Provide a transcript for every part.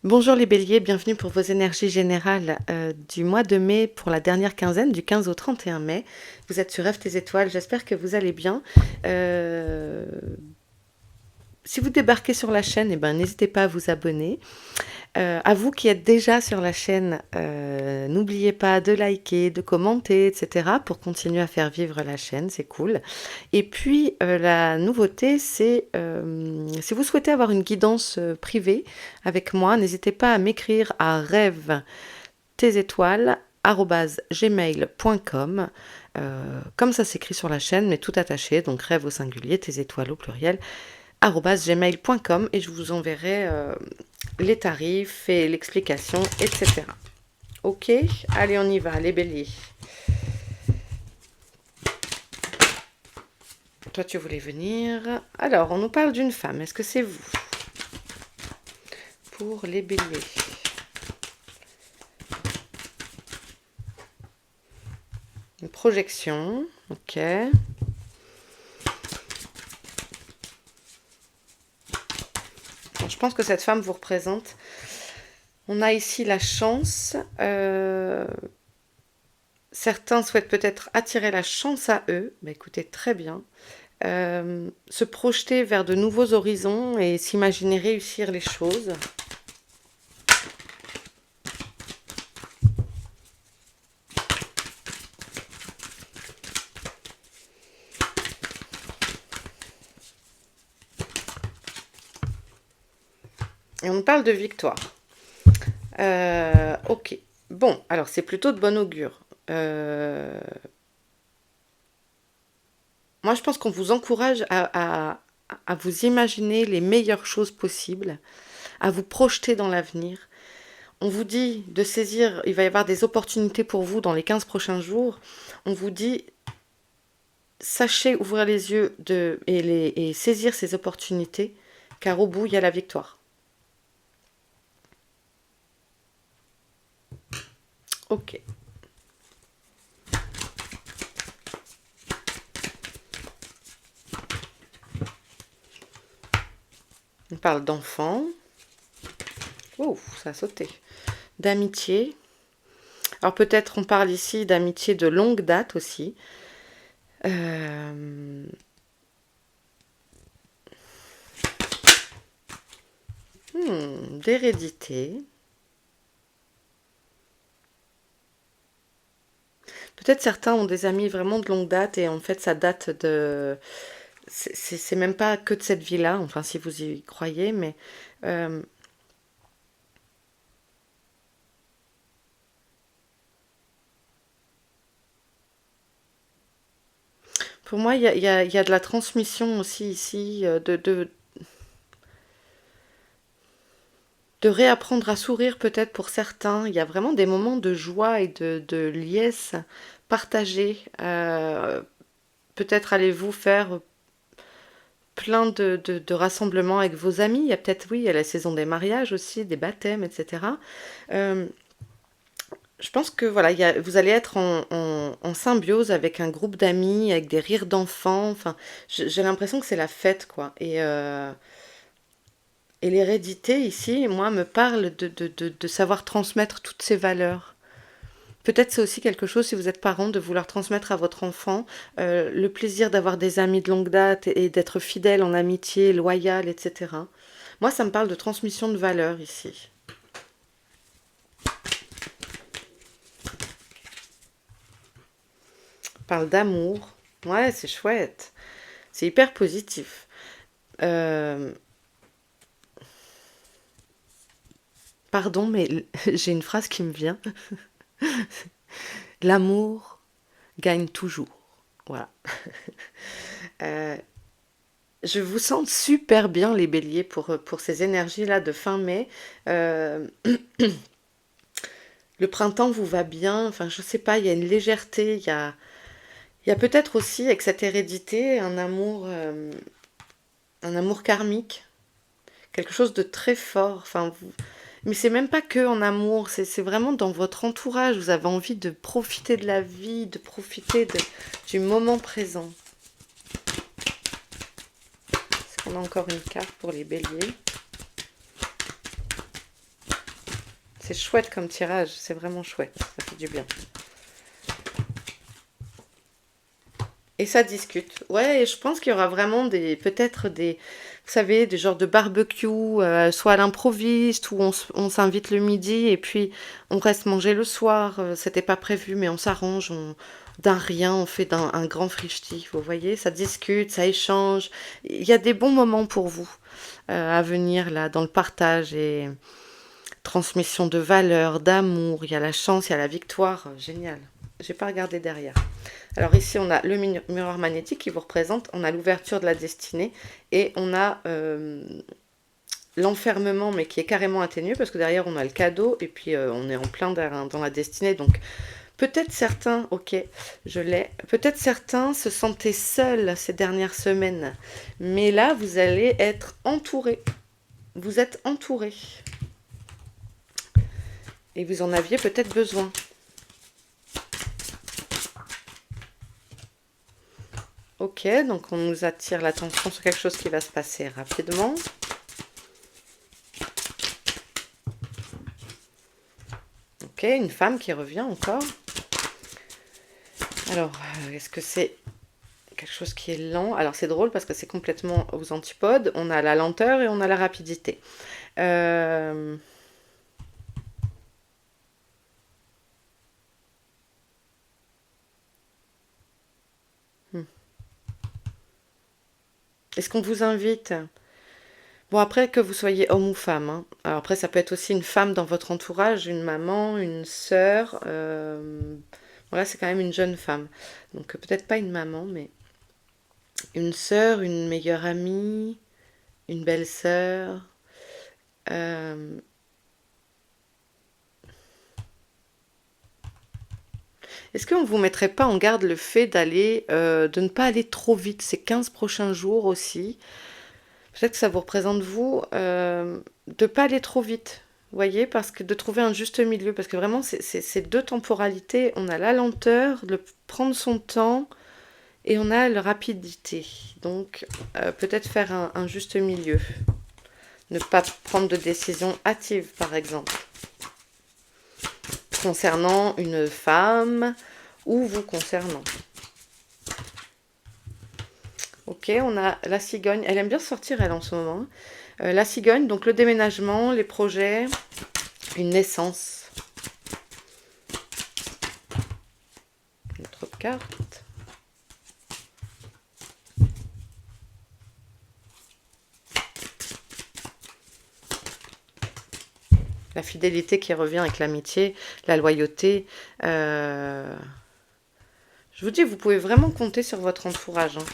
Bonjour les béliers, bienvenue pour vos énergies générales du mois de mai pour la dernière quinzaine, du 15 au 31 mai. Vous êtes sur Rêve tes étoiles, j'espère que vous allez bien. Si vous débarquez sur la chaîne, n'hésitez pas à vous abonner. À vous qui êtes déjà sur la chaîne, n'oubliez pas de liker, de commenter, etc. pour continuer à faire vivre la chaîne, c'est cool. Et puis, la nouveauté, c'est si vous souhaitez avoir une guidance privée avec moi, n'hésitez pas à m'écrire à rêve-tes-étoiles@gmail.com. Comme ça s'écrit sur la chaîne, mais tout attaché, donc rêve au singulier, tes étoiles au pluriel, @gmail.com, et je vous enverrai les tarifs et l'explication, etc. Ok, allez, on y va, les béliers. Toi, tu voulais venir. Alors, on nous parle d'une femme. Est-ce que c'est vous? Pour les béliers. Une projection. Ok. Bon, je pense que cette femme vous représente. On a ici la chance. Certains souhaitent peut-être attirer la chance à eux. Bah, écoutez, très bien. Se projeter vers de nouveaux horizons et s'imaginer réussir les choses. Et on parle de victoire. Ok. Bon, alors c'est plutôt de bon augure. Moi, je pense qu'on vous encourage à vous imaginer les meilleures choses possibles, à vous projeter dans l'avenir. On vous dit de saisir, il va y avoir des opportunités pour vous dans les 15 prochains jours. On vous dit, sachez ouvrir les yeux et saisir ces opportunités, car au bout, il y a la victoire. Ok. On parle d'enfants. Oh, ça a sauté. D'amitié. Alors peut-être on parle ici d'amitié de longue date aussi. D'hérédité. Peut-être certains ont des amis vraiment de longue date et en fait ça date de... C'est même pas que de cette vie-là, enfin si vous y croyez, mais... pour moi, il y a de la transmission aussi ici, de réapprendre à sourire peut-être pour certains. Il y a vraiment des moments de joie et de liesse partagée. Peut-être allez-vous faire plein de rassemblements avec vos amis. Il y a peut-être, oui, il y a la saison des mariages aussi, des baptêmes, etc. Je pense que voilà, vous allez être en symbiose avec un groupe d'amis, avec des rires d'enfants. Enfin, j'ai l'impression que c'est la fête, quoi. Et l'hérédité ici, moi, me parle de savoir transmettre toutes ces valeurs. Peut-être c'est aussi quelque chose, si vous êtes parent, de vouloir transmettre à votre enfant le plaisir d'avoir des amis de longue date et d'être fidèle en amitié, loyal, etc. Moi, ça me parle de transmission de valeurs ici. On parle d'amour. Ouais, c'est chouette. C'est hyper positif. Pardon, mais j'ai une phrase qui me vient. L'amour gagne toujours. Voilà. Euh, je vous sens super bien, les béliers, pour ces énergies-là de fin mai. Euh, le printemps vous va bien. Enfin, je sais pas, il y a une légèreté. Il y a peut-être aussi, avec cette hérédité, un amour karmique. Quelque chose de très fort. Enfin, mais c'est même pas que en amour, c'est vraiment dans votre entourage. Vous avez envie de profiter de la vie, de profiter du moment présent. Est-ce qu'on a encore une carte pour les béliers? C'est chouette comme tirage, c'est vraiment chouette, ça fait du bien. Et ça discute. Ouais, et je pense qu'il y aura vraiment peut-être vous savez, des genres de barbecue, soit à l'improviste, où on s'invite le midi et puis on reste manger le soir. C'était pas prévu, mais on s'arrange, d'un rien, on fait un grand frichti. Vous voyez, ça discute, ça échange. Il y a des bons moments pour vous à venir là, dans le partage et transmission de valeurs, d'amour. Il y a la chance, il y a la victoire. Génial. J'ai pas regardé derrière. Alors ici, on a le miroir magnétique qui vous représente, on a l'ouverture de la destinée et on a l'enfermement, mais qui est carrément atténué parce que derrière, on a le cadeau et puis on est en plein dans la destinée. Donc peut-être certains, ok, je l'ai, peut-être certains se sentaient seuls ces dernières semaines, mais là, vous allez être entourés. Vous êtes entourés. Et vous en aviez peut-être besoin. Ok, donc on nous attire l'attention sur quelque chose qui va se passer rapidement. Ok, une femme qui revient encore. Alors, est-ce que c'est quelque chose qui est lent? Alors c'est drôle parce que c'est complètement aux antipodes. On a la lenteur et on a la rapidité. Euh, hmm. Est-ce qu'on vous invite? Bon, après, que vous soyez homme ou femme, hein. Alors après, ça peut être aussi une femme dans votre entourage, une maman, une sœur. Voilà, c'est quand même une jeune femme. Donc peut-être pas une maman, mais une sœur, une meilleure amie, une belle-sœur. Euh, Est-ce qu'on ne vous mettrait pas en garde le fait de ne pas aller trop vite ces 15 prochains jours aussi? Peut-être que ça vous représente vous, de ne pas aller trop vite. Vous voyez, parce que de trouver un juste milieu, parce que vraiment, c'est deux temporalités. On a la lenteur, le prendre son temps, et on a la rapidité. Donc, peut-être faire un juste milieu. Ne pas prendre de décision hâtive, par exemple, concernant une femme ou vous concernant. Ok, on a la cigogne. Elle aime bien sortir, elle, en ce moment. La cigogne, donc le déménagement, les projets, une naissance. Une autre carte. La fidélité qui revient avec l'amitié, la loyauté. Je vous dis, vous pouvez vraiment compter sur votre entourage, hein.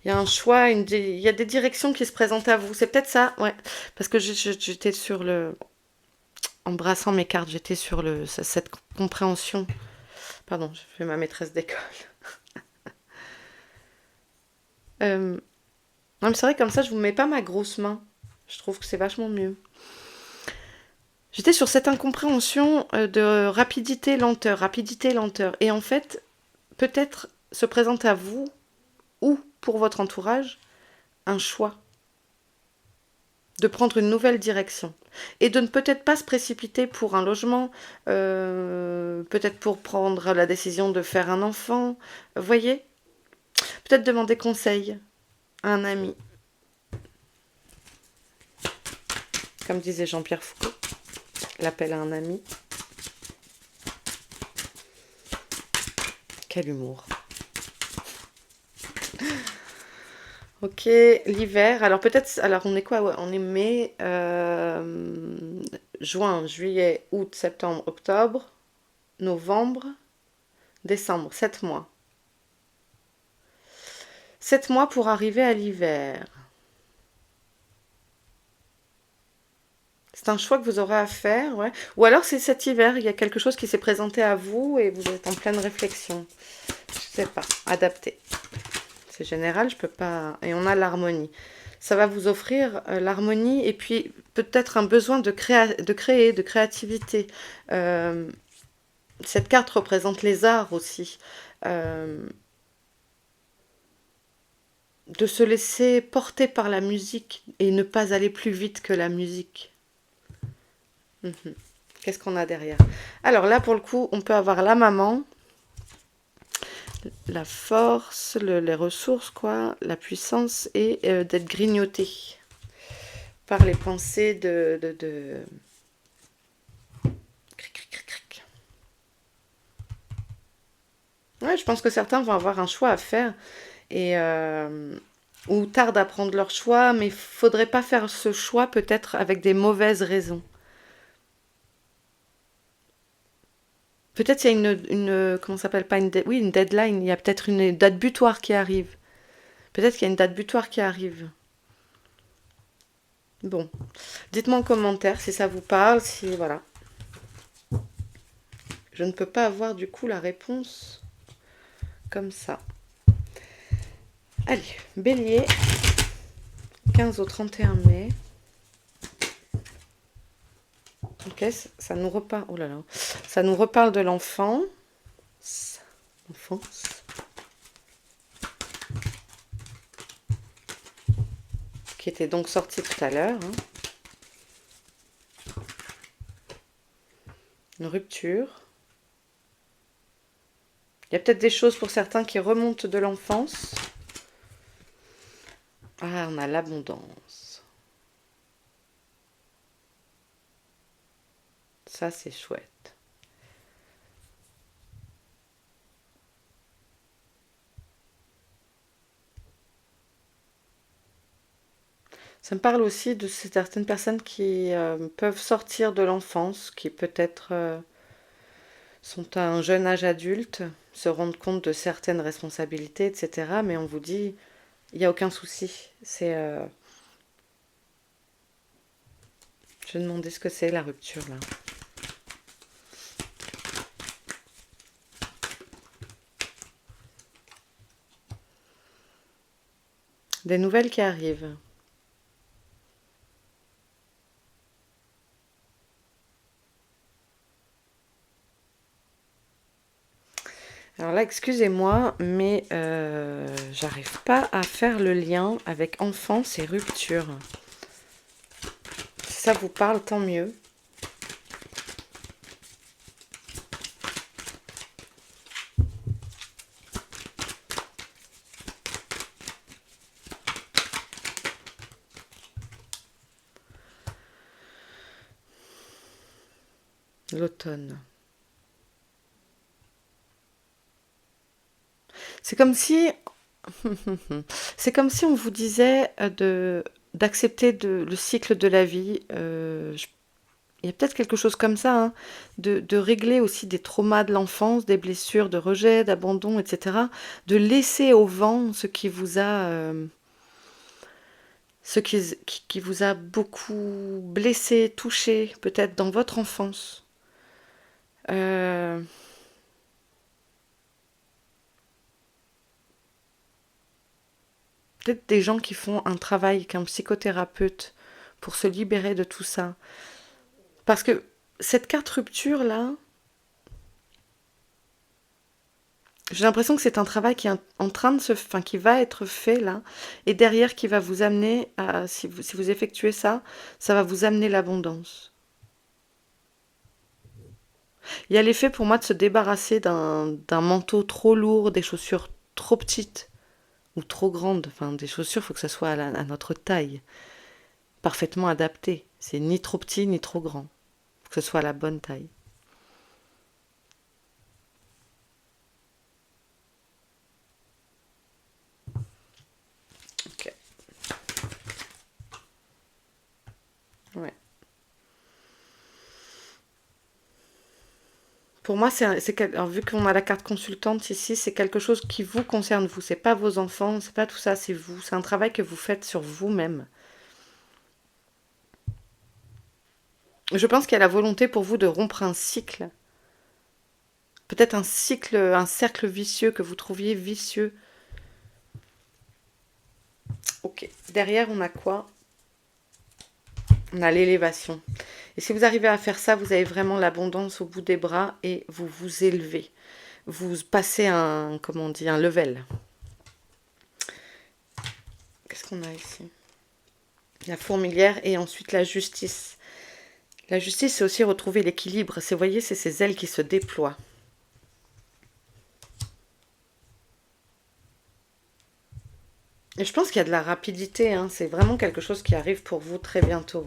Il y a un choix, il y a des directions qui se présentent à vous. C'est peut-être ça, ouais. Parce que j'étais sur en brassant mes cartes, j'étais sur cette compréhension. Pardon, je fais ma maîtresse d'école. Non, mais c'est vrai, comme ça, je vous mets pas ma grosse main. Je trouve que c'est vachement mieux. J'étais sur cette incompréhension de rapidité, lenteur, rapidité, lenteur. Et en fait, peut-être se présente à vous ou pour votre entourage un choix de prendre une nouvelle direction et de ne peut-être pas se précipiter pour un logement, peut-être pour prendre la décision de faire un enfant, voyez, peut-être demander conseil à un ami, comme disait Jean-Pierre Foucault, l'appel à un ami. Quel humour. Ok, l'hiver. Alors peut-être, alors on est quoi? Ouais, on est mai, juin, juillet, août, septembre, octobre, novembre, décembre, 7 mois. 7 mois pour arriver à l'hiver. C'est un choix que vous aurez à faire, ouais. Ou alors c'est cet hiver, il y a quelque chose qui s'est présenté à vous et vous êtes en pleine réflexion. Je sais pas, adapté. C'est général, je peux pas. Et on a l'harmonie. Ça va vous offrir l'harmonie et puis peut-être un besoin de créer, de créativité. Euh, Cette carte représente les arts aussi. Euh, de se laisser porter par la musique et ne pas aller plus vite que la musique. Mhm. Qu'est-ce qu'on a derrière? Alors là, pour le coup, on peut avoir la maman, la force, les ressources, quoi, la puissance et d'être grignoté par les pensées de... Cric, cric, cric, cric. Ouais, je pense que certains vont avoir un choix à faire et ou tardent à prendre leur choix, mais il faudrait pas faire ce choix peut-être avec des mauvaises raisons. Peut-être il y a comment ça s'appelle, pas oui, une deadline, il y a peut-être une date butoir qui arrive. Peut-être qu'il y a une date butoir qui arrive. Bon, dites-moi en commentaire si ça vous parle, si voilà. Je ne peux pas avoir du coup la réponse comme ça. Allez, Bélier, 15 au 31 mai. Ok, ça nous reparle. Oh là là, ça nous reparle de l'enfant. Enfance. Qui était donc sorti tout à l'heure. Hein. Une rupture. Il y a peut-être des choses pour certains qui remontent de l'enfance. Ah, on a l'abondance. Ça, c'est chouette. Ça me parle aussi de certaines personnes qui peuvent sortir de l'enfance, qui peut-être sont à un jeune âge adulte, se rendent compte de certaines responsabilités, etc. Mais on vous dit, il n'y a aucun souci. C'est, je vais demander ce que c'est la rupture là. Des nouvelles qui arrivent. Alors là, excusez-moi, mais j'arrive pas à faire le lien avec enfance et rupture. Si ça vous parle, tant mieux. L'automne. C'est comme si c'est comme si on vous disait d'accepter le cycle de la vie. Il y a peut-être quelque chose comme ça, hein, de régler aussi des traumas de l'enfance, des blessures de rejet, d'abandon, etc. De laisser au vent ce qui vous a, qui vous a beaucoup blessé, touché, peut-être dans votre enfance. Euh, Peut-être des gens qui font un travail qu'un psychothérapeute pour se libérer de tout ça. Parce que cette carte rupture là, j'ai l'impression que c'est un travail qui est en train de enfin, qui va être fait là, et derrière qui va vous amener à, si vous effectuez ça, ça va vous amener l'abondance. Il y a l'effet pour moi de se débarrasser d'un manteau trop lourd, des chaussures trop petites ou trop grandes. Enfin, des chaussures, il faut que ça soit à notre taille, parfaitement adapté. C'est ni trop petit ni trop grand, il faut que ce soit à la bonne taille. Ok. Ouais. Pour moi, alors, vu qu'on a la carte consultante ici, c'est quelque chose qui vous concerne vous. C'est pas vos enfants, c'est pas tout ça, c'est vous. C'est un travail que vous faites sur vous-même. Je pense qu'il y a la volonté pour vous de rompre un cycle. Peut-être un cycle, un cercle vicieux que vous trouviez vicieux. Ok. Derrière, on a quoi? On a l'élévation. Et si vous arrivez à faire ça, vous avez vraiment l'abondance au bout des bras et vous vous élevez. Vous passez un, comment on dit, un level. Qu'est-ce qu'on a ici? La fourmilière et ensuite la justice. La justice, c'est aussi retrouver l'équilibre. Vous voyez, c'est ces ailes qui se déploient. Et je pense qu'il y a de la rapidité. Hein. C'est vraiment quelque chose qui arrive pour vous très bientôt.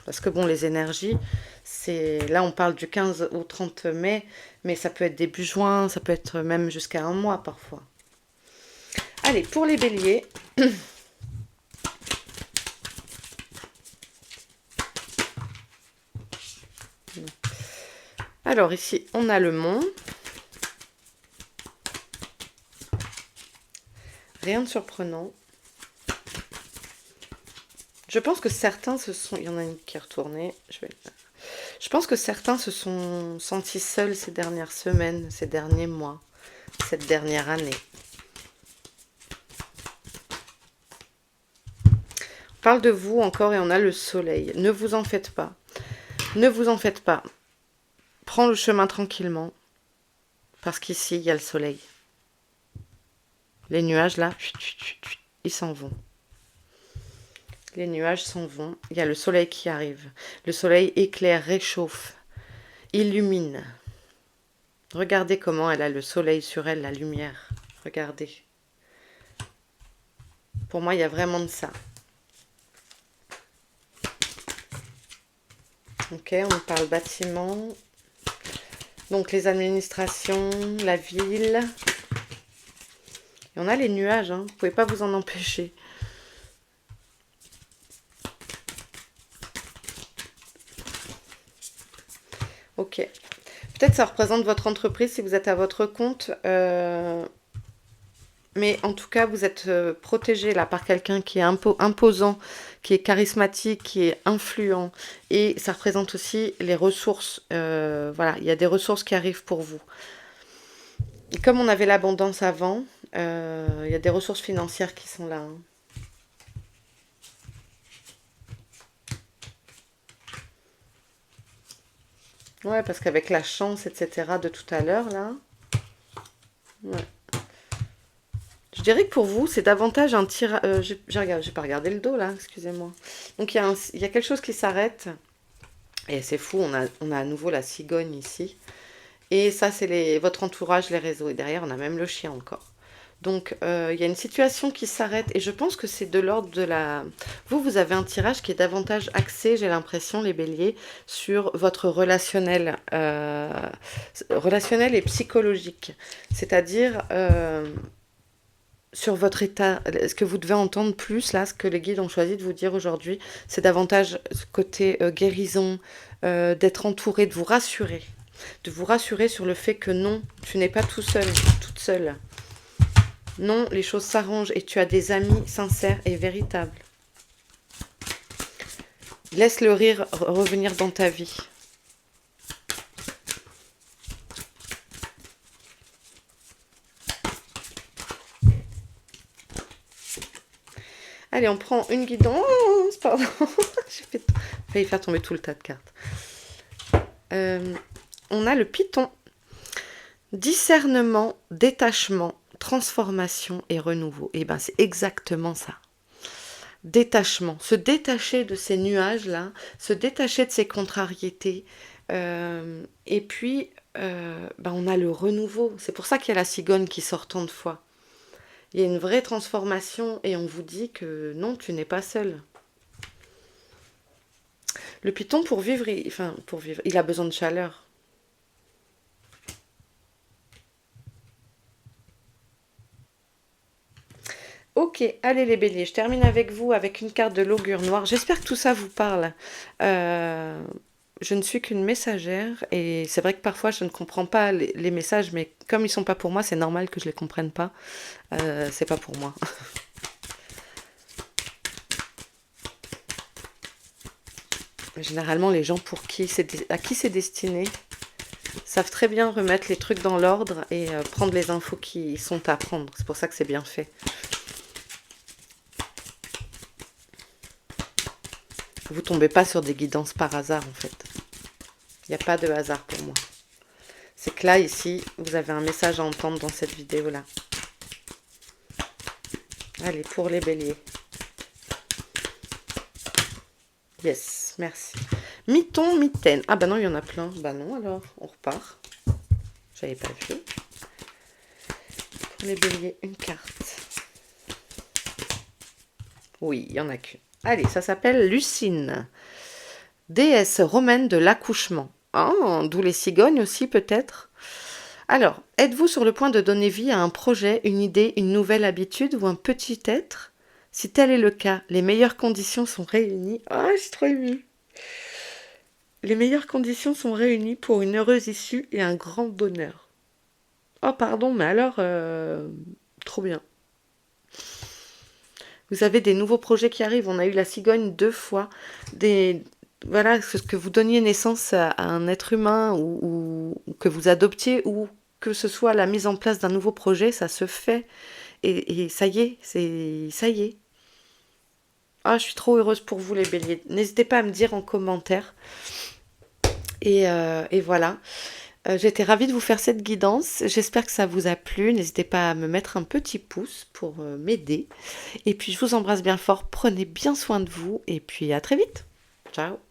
Parce que bon, les énergies, c'est là on parle du 15 au 30 mai, mais ça peut être début juin, ça peut être même jusqu'à un mois parfois. Allez, pour les béliers. Alors ici, on a le mont. Rien de surprenant. Je pense que certains se sont... Il y en a une qui est retournée. Je pense que certains se sont sentis seuls ces dernières semaines, ces derniers mois, cette dernière année. On parle de vous encore et on a le soleil. Ne vous en faites pas. Ne vous en faites pas. Prends le chemin tranquillement. Parce qu'ici, il y a le soleil. Les nuages, là, ils s'en vont. Les nuages s'en vont. Il y a le soleil qui arrive. Le soleil éclaire, réchauffe, illumine. Regardez comment elle a le soleil sur elle, la lumière. Regardez. Pour moi, il y a vraiment de ça. Ok, on parle bâtiment. Donc les administrations, la ville. Et on a les nuages, hein. Vous ne pouvez pas vous en empêcher. Ok. Peut-être ça représente votre entreprise si vous êtes à votre compte. Mais en tout cas, vous êtes protégé là par quelqu'un qui est imposant, qui est charismatique, qui est influent. Et ça représente aussi les ressources. Voilà, il y a des ressources qui arrivent pour vous. Et comme on avait l'abondance avant, il y a des ressources financières qui sont là. Hein. Ouais, parce qu'avec la chance, etc. de tout à l'heure, là... Ouais. Je dirais que pour vous, c'est davantage un tirage... j'ai pas regardé le dos, là, excusez-moi. Donc, il y a quelque chose qui s'arrête. Et c'est fou, on a à nouveau la cigogne ici. Et ça, c'est votre entourage, les réseaux. Et derrière, on a même le chien encore. Donc, il y a une situation qui s'arrête. Et je pense que c'est de l'ordre de la... Vous avez un tirage qui est davantage axé, j'ai l'impression, les béliers, sur votre relationnel. Relationnel et psychologique. C'est-à-dire... sur votre état, ce que vous devez entendre plus, là, ce que les guides ont choisi de vous dire aujourd'hui, c'est davantage ce côté guérison, d'être entouré, de vous rassurer. De vous rassurer sur le fait que non, tu n'es pas tout seul, toute seule. Non, les choses s'arrangent et tu as des amis sincères et véritables. Laisse le rire revenir dans ta vie. Allez, on prend une guidance. Pardon, j'ai failli faire tomber tout le tas de cartes. On a le Python. Discernement, détachement, transformation et renouveau. Et bien, c'est exactement ça. Détachement. Se détacher de ces nuages-là, se détacher de ces contrariétés. Et puis, on a le renouveau. C'est pour ça qu'il y a la cigogne qui sort tant de fois. Il y a une vraie transformation et on vous dit que non, tu n'es pas seul. Le python, pour vivre, il a besoin de chaleur. Ok, allez les béliers, je termine avec vous avec une carte de l'augure noir. J'espère que tout ça vous parle. Je ne suis qu'une messagère et c'est vrai que parfois je ne comprends pas les messages, mais comme ils ne sont pas pour moi, c'est normal que je ne les comprenne pas. C'est pas pour moi. Généralement, les gens à qui c'est destiné savent très bien remettre les trucs dans l'ordre et prendre les infos qui sont à prendre. C'est pour ça que c'est bien fait. vous tombez pas sur des guidances par hasard en fait. Il n'y a pas de hasard pour moi. C'est que là, ici, vous avez un message à entendre dans cette vidéo-là. Allez, pour les béliers. Yes, merci. Miton, mitaine. Ah bah non, il y en a plein. Bah non, alors, on repart. J'avais pas vu. Pour les béliers, une carte. Oui, il y en a qu'une. Allez, ça s'appelle Lucine. Déesse romaine de l'accouchement. Ah, d'où les cigognes aussi peut-être. Alors, êtes-vous sur le point de donner vie à un projet, une idée, une nouvelle habitude ou un petit être? Si tel est le cas, les meilleures conditions sont réunies. Ah, je suis trop émue. Les meilleures conditions sont réunies pour une heureuse issue et un grand bonheur. Oh, pardon, mais alors, trop bien. Vous avez des nouveaux projets qui arrivent. On a eu la cigogne 2 fois. Voilà, que vous donniez naissance à un être humain ou que vous adoptiez ou que ce soit la mise en place d'un nouveau projet, ça se fait. Et ça y est, ça y est. Ah, je suis trop heureuse pour vous les béliers. N'hésitez pas à me dire en commentaire. Et voilà. J'étais ravie de vous faire cette guidance. J'espère que ça vous a plu. N'hésitez pas à me mettre un petit pouce pour m'aider. Et puis je vous embrasse bien fort. Prenez bien soin de vous. Et puis à très vite. Ciao.